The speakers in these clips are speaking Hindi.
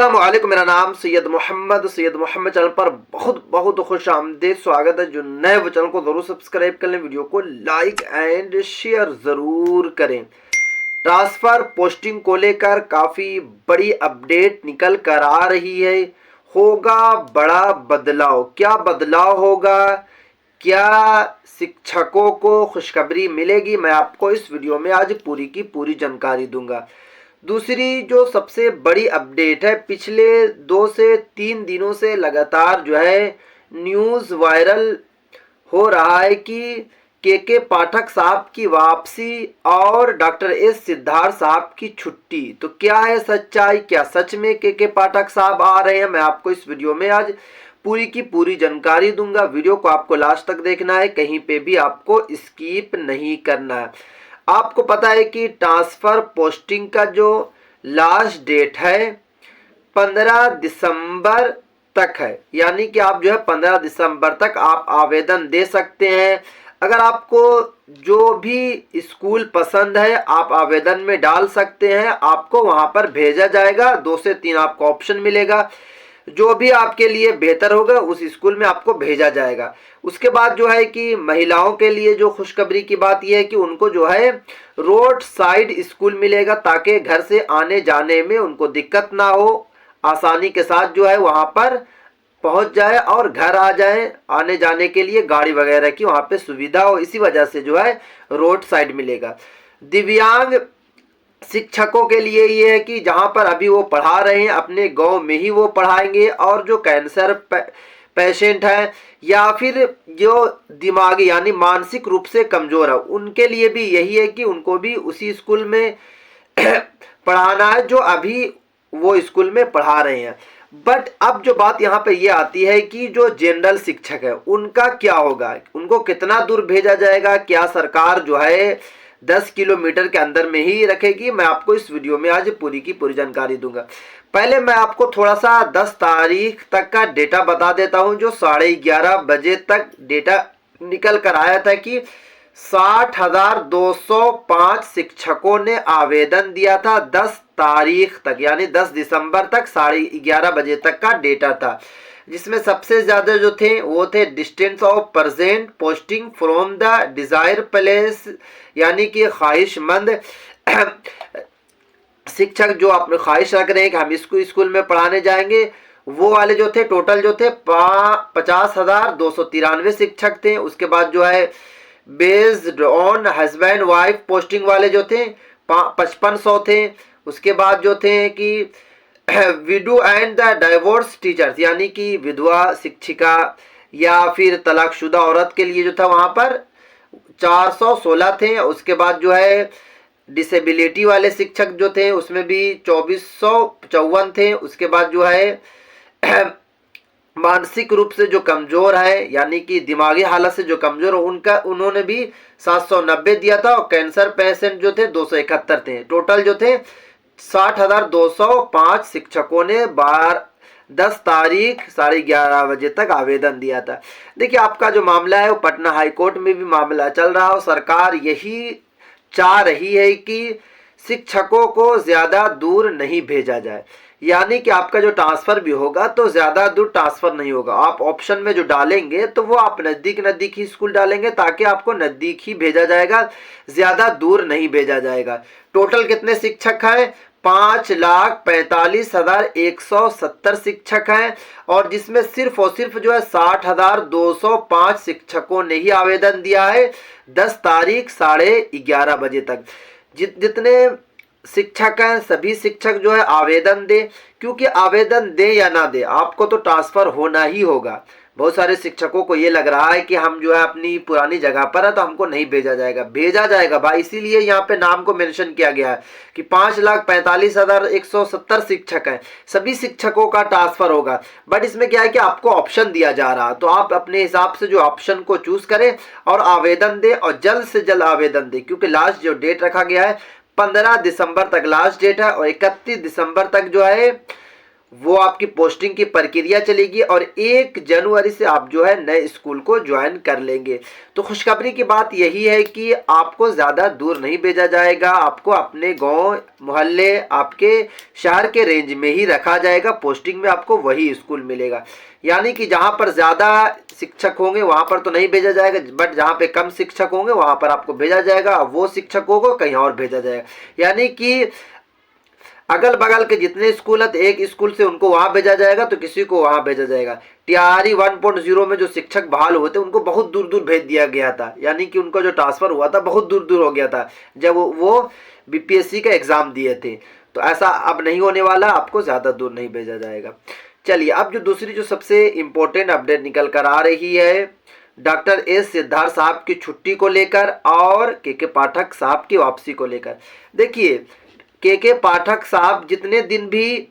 अस्सलामुअलैकुम। मेरा नाम सैयद मोहम्मद चैनल पर बहुत बहुत खुश आमदीद स्वागत है। जो नए वो चैनल को ज़रूर सब्सक्राइब कर लें, वीडियो को लाइक एंड शेयर ज़रूर करें। ट्रांसफ़र पोस्टिंग को लेकर काफ़ी बड़ी अपडेट निकल कर आ रही है। होगा बड़ा बदलाव। क्या बदलाव होगा, क्या शिक्षकों को खुशखबरी मिलेगी, मैं आपको इस वीडियो में आज पूरी की पूरी जानकारी दूंगा। दूसरी जो सबसे बड़ी अपडेट है, पिछले 2 से 3 दिनों से लगातार जो है न्यूज़ वायरल हो रहा है कि के पाठक साहब की वापसी और डॉक्टर एस सिद्धार्थ साहब की छुट्टी। तो क्या है सच्चाई, क्या सच में के पाठक साहब आ रहे हैं? मैं आपको इस वीडियो में आज पूरी की पूरी जानकारी दूंगा। वीडियो को आपको लास्ट तक देखना है, कहीं पे भी आपको स्किप नहीं करना है। आपको पता है कि ट्रांसफ़र पोस्टिंग का जो लास्ट डेट है 15 दिसंबर तक है, यानी कि आप जो है 15 दिसंबर तक आप आवेदन दे सकते हैं। अगर आपको जो भी स्कूल पसंद है आप आवेदन में डाल सकते हैं, आपको वहां पर भेजा जाएगा। 2 से 3 आपको ऑप्शन मिलेगा, जो भी आपके लिए बेहतर होगा उस स्कूल में आपको भेजा जाएगा। उसके बाद जो है कि महिलाओं के लिए जो खुशखबरी की बात यह है कि उनको जो है रोड साइड स्कूल मिलेगा, ताकि घर से आने जाने में उनको दिक्कत ना हो, आसानी के साथ जो है वहां पर पहुंच जाए और घर आ जाए। आने जाने के लिए गाड़ी वगैरह की वहां पे सुविधा हो, इसी वजह से जो है रोड साइड मिलेगा। दिव्यांग शिक्षकों के लिए ये है कि जहां पर अभी वो पढ़ा रहे हैं अपने गांव में ही वो पढ़ाएंगे, और जो कैंसर पेशेंट है या फिर जो दिमागी यानी मानसिक रूप से कमजोर है उनके लिए भी यही है कि उनको भी उसी स्कूल में पढ़ाना है जो अभी वो स्कूल में पढ़ा रहे हैं। बट अब जो बात यहाँ पे ये आती है कि जो जनरल शिक्षक है उनका क्या होगा, उनको कितना दूर भेजा जाएगा, क्या सरकार जो है 10 किलोमीटर के अंदर में ही रखेगी? मैं आपको इस वीडियो में आज पूरी की पूरी जानकारी दूंगा। पहले मैं आपको थोड़ा सा 10 तारीख तक का डेटा बता देता हूं। जो 11:30 बजे तक डेटा निकल कर आया था कि 60,205 शिक्षकों ने आवेदन दिया था 10 तारीख तक, यानी 10 दिसंबर तक 11:30 बजे तक का डेटा था। जिसमें सबसे ज्यादा जो थे वो थे distance of present posting from the desire place, यानी कि ख्वाहिशमंद शिक्षक जो अपने ख्वाहिश रख रहे हैं कि हम इसको स्कूल में पढ़ाने जाएंगे, वो वाले जो थे टोटल जो थे 50,293 शिक्षक थे। उसके बाद जो है based on husband wife posting वाले जो थे 5500 थे। उसके बाद जो थे कि window and the divorce teachers, यानी कि विधवा शिक्षिका या फिर तलाकशुदा औरत के लिए जो था वहां पर 416 थे। उसके बाद जो है डिसेबिलिटी वाले शिक्षक जो थे उसमें भी 2454 थे। उसके बाद जो है मानसिक रूप से जो कमजोर है यानी कि दिमागी हालत से जो कमजोर हो उन्होंने भी 790 दिया था, और कैंसर पेशेंट जो थे 271 थे। टोटल जो थे 60,205 शिक्षकों ने 10 तारीख 11:30 बजे तक आवेदन दिया था। देखिए आपका जो मामला है वो पटना हाई कोर्ट में भी मामला चल रहा है। सरकार यही चाह रही है कि शिक्षकों को ज्यादा दूर नहीं भेजा जाए, यानी कि आपका जो ट्रांसफर भी होगा तो ज्यादा दूर ट्रांसफर नहीं होगा। आप ऑप्शन में जो डालेंगे तो वो आप नजदीक ही स्कूल डालेंगे, ताकि आपको नजदीक ही भेजा जाएगा, ज्यादा दूर नहीं भेजा जाएगा। टोटल कितने शिक्षक हैं? 5,45,170 शिक्षक हैं, और जिसमें सिर्फ और सिर्फ जो है 60,205 शिक्षकों ने ही आवेदन दिया है 10 तारीख 11:30 बजे तक। जितने शिक्षक हैं सभी शिक्षक जो है आवेदन दे, क्योंकि आवेदन दे या ना दे आपको तो ट्रांसफर होना ही होगा। बहुत सारे शिक्षकों को ये लग रहा है कि हम जो है अपनी पुरानी जगह पर है तो हमको नहीं भेजा जाएगा भाई। इसीलिए यहाँ पे नाम को मेंशन किया गया है कि 5,45,170 शिक्षक हैं, सभी शिक्षकों का ट्रांसफर होगा। बट इसमें क्या है कि आपको ऑप्शन दिया जा रहा है, तो आप अपने हिसाब से जो ऑप्शन को चूज करें और आवेदन दे, और जल्द से जल्द आवेदन दे, क्योंकि लास्ट जो डेट रखा गया है 15 दिसंबर तक लास्ट डेट है, और 31 दिसंबर तक जो है वो आपकी पोस्टिंग की प्रक्रिया चलेगी और 1 जनवरी से आप जो है नए स्कूल को ज्वाइन कर लेंगे। तो खुशखबरी की बात यही है कि आपको ज़्यादा दूर नहीं भेजा जाएगा, आपको अपने गांव मोहल्ले आपके शहर के रेंज में ही रखा जाएगा। पोस्टिंग में आपको वही स्कूल मिलेगा, यानी कि जहां पर ज़्यादा शिक्षक होंगे वहां पर तो नहीं भेजा जाएगा, बट जहां पे कम शिक्षक होंगे वहां पर आपको भेजा जाएगा, वो शिक्षकों को कहीं और भेजा जाएगा। यानी कि अगल बगल के जितने स्कूल है, एक स्कूल से उनको वहां भेजा जाएगा तो किसी को वहां भेजा जाएगा। टीआरई 1.0 में जो शिक्षक बहाल हुए थे उनको बहुत दूर दूर भेज दिया गया था, यानी कि उनका जो ट्रांसफर हुआ था बहुत दूर दूर हो गया था जब वो बीपीएससी का एग्जाम दिए थे। तो ऐसा अब नहीं होने वाला, आपको ज्यादा दूर नहीं भेजा जाएगा। चलिए, अब जो दूसरी जो सबसे इंपॉर्टेंट अपडेट निकल कर आ रही है डॉक्टर एस सिद्धार्थ साहब की छुट्टी को लेकर और के पाठक साहब की वापसी को लेकर। देखिए, के पाठक साहब जितने दिन भी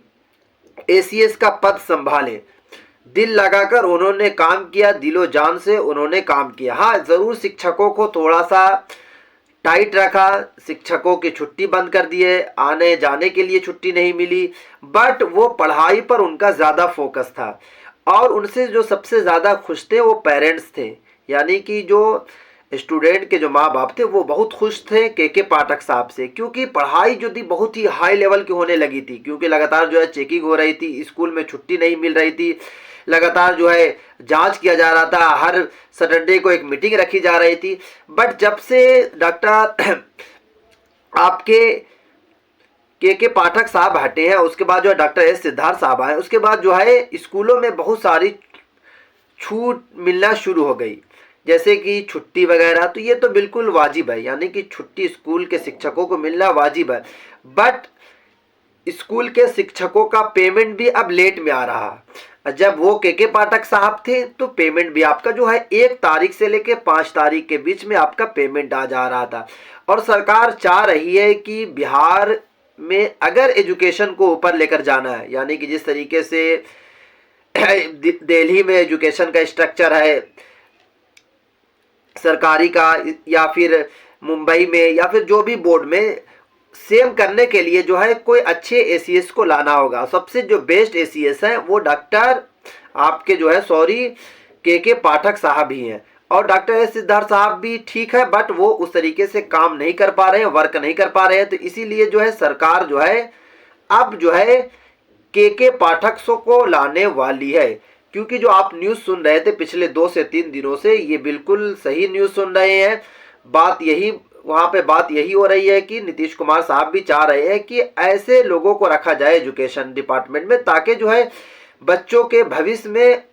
एसीएस का पद संभाले, दिल लगाकर उन्होंने काम किया, दिलो जान से उन्होंने काम किया। हाँ, जरूर शिक्षकों को थोड़ा सा टाइट रखा, शिक्षकों की छुट्टी बंद कर दिए, आने जाने के लिए छुट्टी नहीं मिली, बट वो पढ़ाई पर उनका ज़्यादा फोकस था। और उनसे जो सबसे ज़्यादा खुश थे वो पेरेंट्स थे, यानी कि जो स्टूडेंट के जो माँ बाप थे वो बहुत खुश थे के पाठक साहब से, क्योंकि पढ़ाई जो थी बहुत ही हाई लेवल की होने लगी थी, क्योंकि लगातार जो है चेकिंग हो रही थी, स्कूल में छुट्टी नहीं मिल रही थी, लगातार जो है जांच किया जा रहा था, हर सैटरडे को एक मीटिंग रखी जा रही थी। बट जब से डॉक्टर आपके के पाठक साहब हटे हैं, उसके बाद जो है डॉक्टर एस सिद्धार्थ साहब आए, उसके बाद जो है स्कूलों में बहुत सारी छूट मिलना शुरू हो गई, जैसे कि छुट्टी वगैरह। तो ये तो बिल्कुल वाजिब है, यानी कि छुट्टी स्कूल के शिक्षकों को मिलना वाजिब है, बट स्कूल के शिक्षकों का पेमेंट भी अब लेट में आ रहा। जब वो के पाठक साहब थे तो पेमेंट भी आपका जो है 1 तारीख से लेके 5 तारीख के बीच में आपका पेमेंट आ जा रहा था। और सरकार चाह रही है कि बिहार में अगर एजुकेशन को ऊपर लेकर जाना है, यानी कि जिस तरीके से दिल्ली में एजुकेशन का स्ट्रक्चर है सरकारी का, या फिर मुंबई में, या फिर जो भी बोर्ड में, सेम करने के लिए जो है कोई अच्छे एसीएस को लाना होगा। सबसे जो बेस्ट एसीएस है वो डॉक्टर आपके जो है के पाठक साहब ही हैं। और डॉक्टर एस सिद्धार्थ साहब भी ठीक है, बट वो उस तरीके से काम नहीं कर पा रहे हैं, वर्क नहीं कर पा रहे हैं। तो इसीलिए जो है सरकार जो है अब जो है के पाठक को लाने वाली है। क्योंकि जो आप न्यूज़ सुन रहे थे पिछले 2 से 3 दिनों से, ये बिल्कुल सही न्यूज़ सुन रहे हैं। बात यही वहाँ पे बात यही हो रही है कि नीतीश कुमार साहब भी चाह रहे हैं कि ऐसे लोगों को रखा जाए एजुकेशन डिपार्टमेंट में, ताकि जो है बच्चों के भविष्य में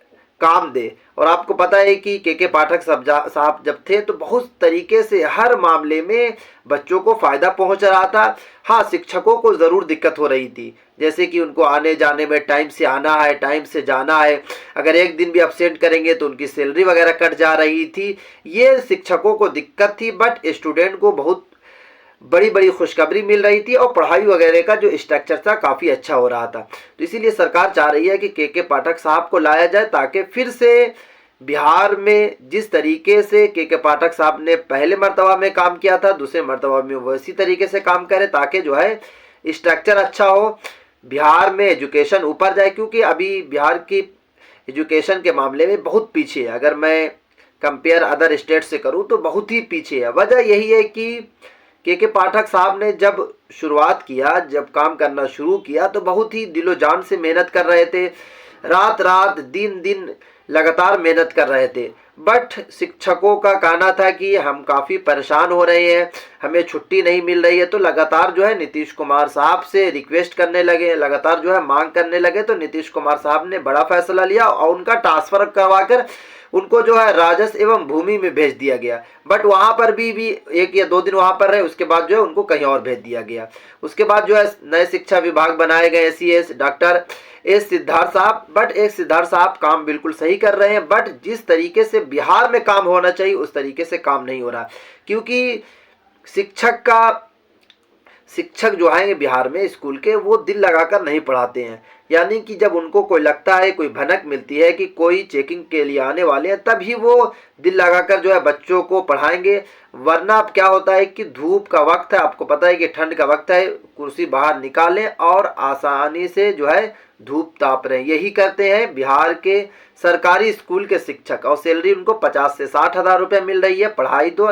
काम दे। और आपको पता है कि के पाठक साहब जब थे तो बहुत तरीके से हर मामले में बच्चों को फ़ायदा पहुंच रहा था। हाँ, शिक्षकों को ज़रूर दिक्कत हो रही थी, जैसे कि उनको आने जाने में टाइम से आना है, टाइम से जाना है, अगर एक दिन भी अब्सेंट करेंगे तो उनकी सैलरी वगैरह कट जा रही थी। ये शिक्षकों को दिक्कत थी, बट स्टूडेंट को बहुत बड़ी बड़ी खुशखबरी मिल रही थी और पढ़ाई वगैरह का जो स्ट्रक्चर था काफ़ी अच्छा हो रहा था। तो इसीलिए सरकार चाह रही है कि के पाठक साहब को लाया जाए, ताकि फिर से बिहार में जिस तरीके से के पाठक साहब ने पहले मर्तबा में काम किया था, दूसरे मर्तबा में वैसी तरीके से काम करे, ताकि जो है स्ट्रक्चर अच्छा हो, बिहार में एजुकेशन ऊपर जाए। क्योंकि अभी बिहार की एजुकेशन के मामले में बहुत पीछे है, अगर मैं कंपेयर अदर स्टेट से करूं तो बहुत ही पीछे है। वजह यही है कि के पाठक साहब ने जब शुरुआत किया, जब काम करना शुरू किया, तो बहुत ही दिलो जान से मेहनत कर रहे थे, रात रात दिन दिन लगातार मेहनत कर रहे थे। बट शिक्षकों का कहना था कि हम काफ़ी परेशान हो रहे हैं, हमें छुट्टी नहीं मिल रही है। तो लगातार जो है नीतीश कुमार साहब से रिक्वेस्ट करने लगे, लगातार जो है मांग करने लगे। तो नीतीश कुमार साहब ने बड़ा फैसला लिया और उनका ट्रांसफ़र करवाकर उनको जो है राजस्व एवं भूमि में भेज दिया गया। बट वहाँ पर भी 1 या 2 दिन वहाँ पर रहे, उसके बाद जो है उनको कहीं और भेज दिया गया। उसके बाद जो है नए शिक्षा विभाग बनाए गए, एसीएस डॉक्टर एस सिद्धार्थ साहब। बट एस सिद्धार्थ साहब काम बिल्कुल सही कर रहे हैं, बट जिस तरीके से बिहार में काम होना चाहिए उस तरीके से काम नहीं हो रहा। क्योंकि शिक्षक का शिक्षक जो हैं बिहार में स्कूल के, वो दिल लगाकर नहीं पढ़ाते हैं। यानी कि जब उनको कोई लगता है, कोई भनक मिलती है कि कोई चेकिंग के लिए आने वाले हैं, तभी वो दिल लगाकर जो है बच्चों को पढ़ाएंगे। वरना अब क्या होता है कि धूप का वक्त है, आपको पता है कि ठंड का वक्त है, कुर्सी बाहर निकालें और आसानी से जो है धूप ताप रहे हैं। यही करते हैं बिहार के सरकारी स्कूल के शिक्षक, और सैलरी उनको 50 से 60 हज़ार रुपये मिल रही है। पढ़ाई तो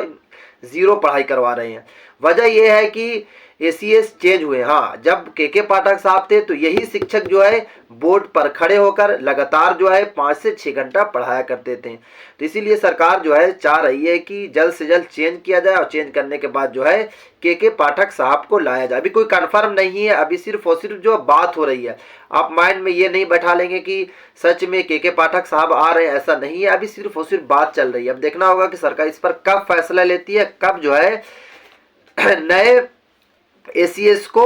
ज़ीरो पढ़ाई करवा रहे हैं। वजह यह है कि एसीएस चेंज हुए। हाँ, जब के पाठक साहब थे तो यही शिक्षक जो है बोर्ड पर खड़े होकर लगातार जो है 5 से 6 घंटा पढ़ाया करते थे। तो इसीलिए सरकार जो है चाह रही है कि जल्द से जल्द चेंज किया जाए, और चेंज करने के बाद जो है के पाठक साहब को लाया जाए। अभी कोई कंफर्म नहीं है, अभी सिर्फ और सिर्फ जो बात हो रही है। आप माइंड में ये नहीं बैठा लेंगे कि सच में के पाठक साहब आ रहे हैं, ऐसा नहीं है। अभी सिर्फ और सिर्फ बात चल रही है। अब देखना होगा कि सरकार इस पर कब फैसला लेती है, कब जो है नए एसीएस को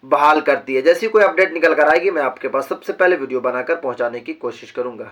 बहाल करती है। जैसी कोई अपडेट निकल कर आएगी मैं आपके पास सबसे पहले वीडियो बनाकर पहुंचाने की कोशिश करूंगा।